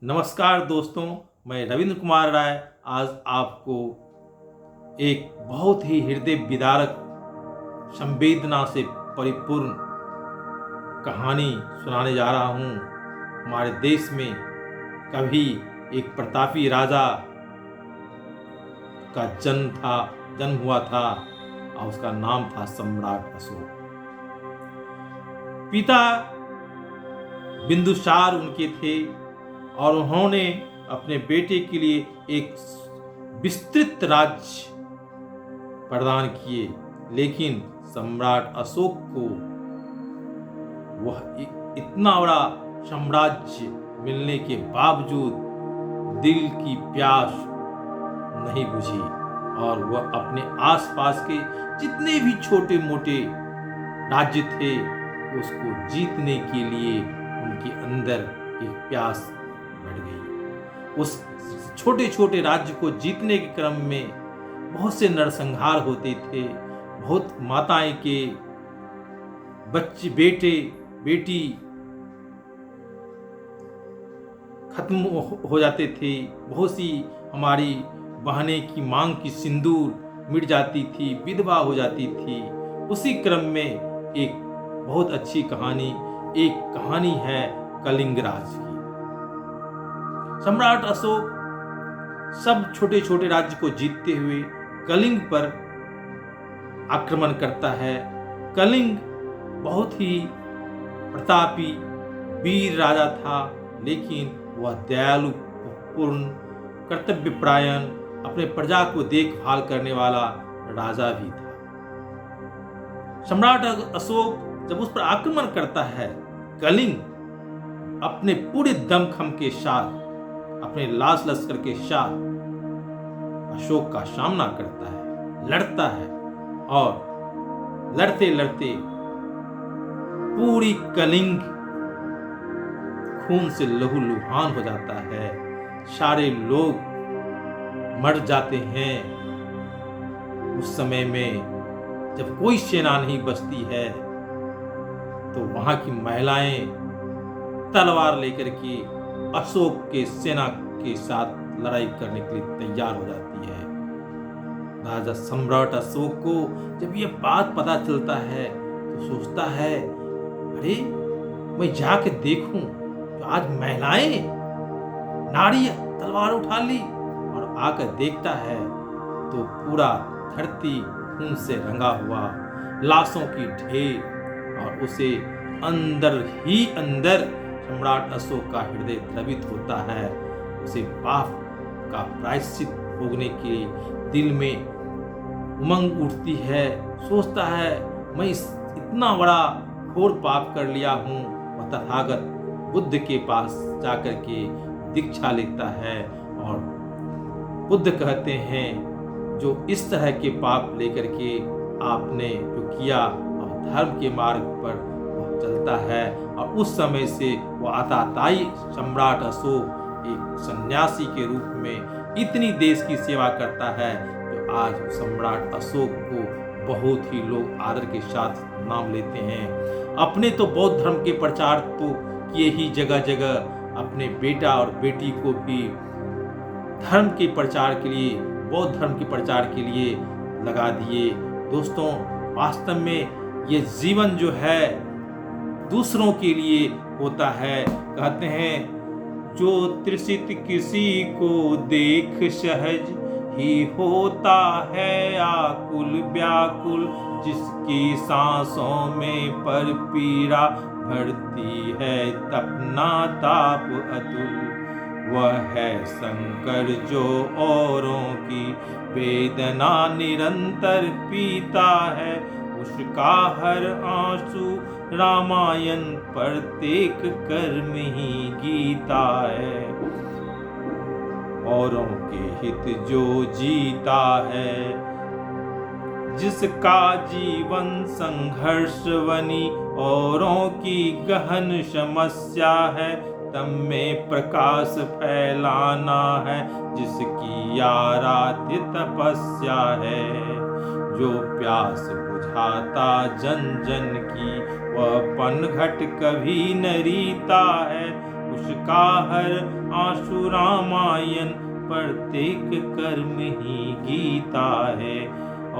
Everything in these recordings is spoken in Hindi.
नमस्कार दोस्तों, मैं रविंद्र कुमार राय आज आपको एक बहुत ही हृदय विदारक संवेदना से परिपूर्ण कहानी सुनाने जा रहा हूँ। हमारे देश में कभी एक प्रतापी राजा का जन्म हुआ था और उसका नाम था सम्राट अशोक। पिता बिंदुसार उनके थे और उन्होंने अपने बेटे के लिए एक विस्तृत राज्य प्रदान किए, लेकिन सम्राट अशोक को वह इतना बड़ा साम्राज्य मिलने के बावजूद दिल की प्यास नहीं बुझी और वह अपने आसपास के जितने भी छोटे मोटे राज्य थे उसको जीतने के लिए उनके अंदर एक प्यास बढ़ गई। उस छोटे छोटे राज्य को जीतने के क्रम में बहुत से नरसंहार होते थे, बहुत माताएं के बच्चे बेटे बेटी खत्म हो जाते थे, बहुत सी हमारी बहनें की मांग की सिंदूर मिट जाती थी, विधवा हो जाती थी। उसी क्रम में एक बहुत अच्छी कहानी है कलिंग राज की। सम्राट अशोक सब छोटे छोटे राज्य को जीतते हुए कलिंग पर आक्रमण करता है। कलिंग बहुत ही प्रतापी वीर राजा था, लेकिन वह दयालु पूर्ण कर्तव्यपरायण अपने प्रजा को देखभाल करने वाला राजा भी था। सम्राट अशोक जब उस पर आक्रमण करता है, कलिंग अपने पूरे दमखम के साथ अपने लाश लश्कर के साथ अशोक का सामना करता है, लड़ता है और लड़ते लड़ते पूरी कलिंग खून से लहूलुहान हो जाता है। सारे लोग मर जाते हैं। उस समय में जब कोई सेना नहीं बचती है तो वहां की महिलाएं तलवार लेकर के अशोक के सेना के साथ लड़ाई करने के लिए तैयार हो जाती है। राजा सम्राट अशोक को जब यह बात पता चलता है तो सोचता है, अरे मैं जाके देखूं तो आज महिलाएं नारी तलवार उठा ली, और आकर देखता है तो पूरा धरती खून से रंगा हुआ लाशों की ढेर, और उसे अंदर ही अंदर सम्राट अशोक का हृदय द्रवित होता है। उसे पाप का प्रायश्चित भोगने के दिल में उमंग उठती है। सोचता है, मैं इतना बड़ा घोर पाप कर लिया हूँ। वह तथागत बुद्ध के पास जाकर के दीक्षा लेता है और बुद्ध कहते हैं, जो इस तरह के पाप लेकर के आपने जो किया और धर्म के मार्ग पर चलता है। और उस समय से वह आताताई सम्राट अशोक एक सन्यासी के रूप में इतनी देश की सेवा करता है, जो आज सम्राट अशोक को बहुत ही लोग आदर के साथ नाम लेते हैं। अपने तो बौद्ध धर्म के प्रचार तो किए ही, जगह जगह अपने बेटा और बेटी को भी धर्म के प्रचार के लिए, बौद्ध धर्म के प्रचार के लिए लगा दिए। दोस्तों, वास्तव में ये जीवन जो है दूसरों के लिए होता है। कहते हैं, जो तृषित किसी को देख सहज ही होता है आकुल व्याकुल, जिसकी सांसों में पर पीड़ा भरती है तपना ताप अतुल। वह है शंकर जो औरों की वेदना निरंतर पीता है, उसका हर आंसू रामायण प्रत्येक कर्म ही गीता है। औरों के हित जो जीता है, जिसका जीवन संघर्ष बनी औरों की गहन समस्या है, तम में प्रकाश फैलाना है जिसकी आराध्य तपस्या है। जो प्यास बुझाता जन जन की वह पनघट कभी न रीता है, उसका हर आंसू रामायण, प्रत्येक कर्म ही गीता है,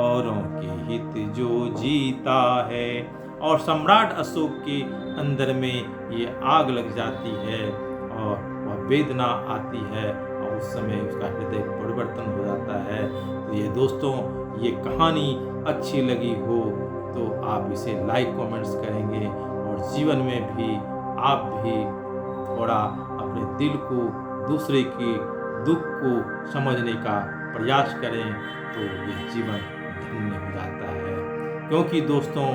औरों के हित जो जीता है। और सम्राट अशोक के अंदर में ये आग लग जाती है और वह वेदना आती है और उस समय उसका हृदय परिवर्तन हो जाता है। तो ये दोस्तों, ये कहानी अच्छी लगी हो तो आप इसे लाइक कमेंट्स करेंगे और जीवन में भी आप भी थोड़ा अपने दिल को, दूसरे के दुख को समझने का प्रयास करें तो ये जीवन धन्य हो जाता है। क्योंकि दोस्तों,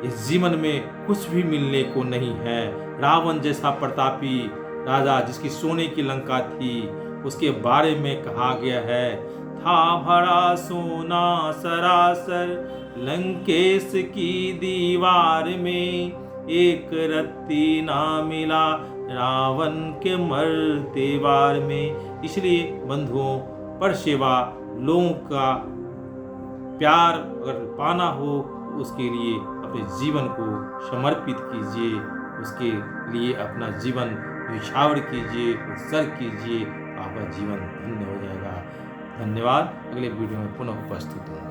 इस जीवन में कुछ भी मिलने को नहीं है। रावण जैसा प्रतापी राजा जिसकी सोने की लंका थी, उसके बारे में कहा गया है, था भरा सोना सरासर लंकेश की दीवार में, एक रत्ती ना मिला रावण के मरते वार में। इसलिए बंधुओं, पर सेवा, लोगों का प्यार अगर पाना हो उसके लिए अपने जीवन को समर्पित कीजिए, उसके लिए अपना जीवन निछावर कीजिए, उत्सर्ग कीजिए, आपका जीवन धन्य हो जाएगा। धन्यवाद। अगले वीडियो में पुनः उपस्थित हूँ।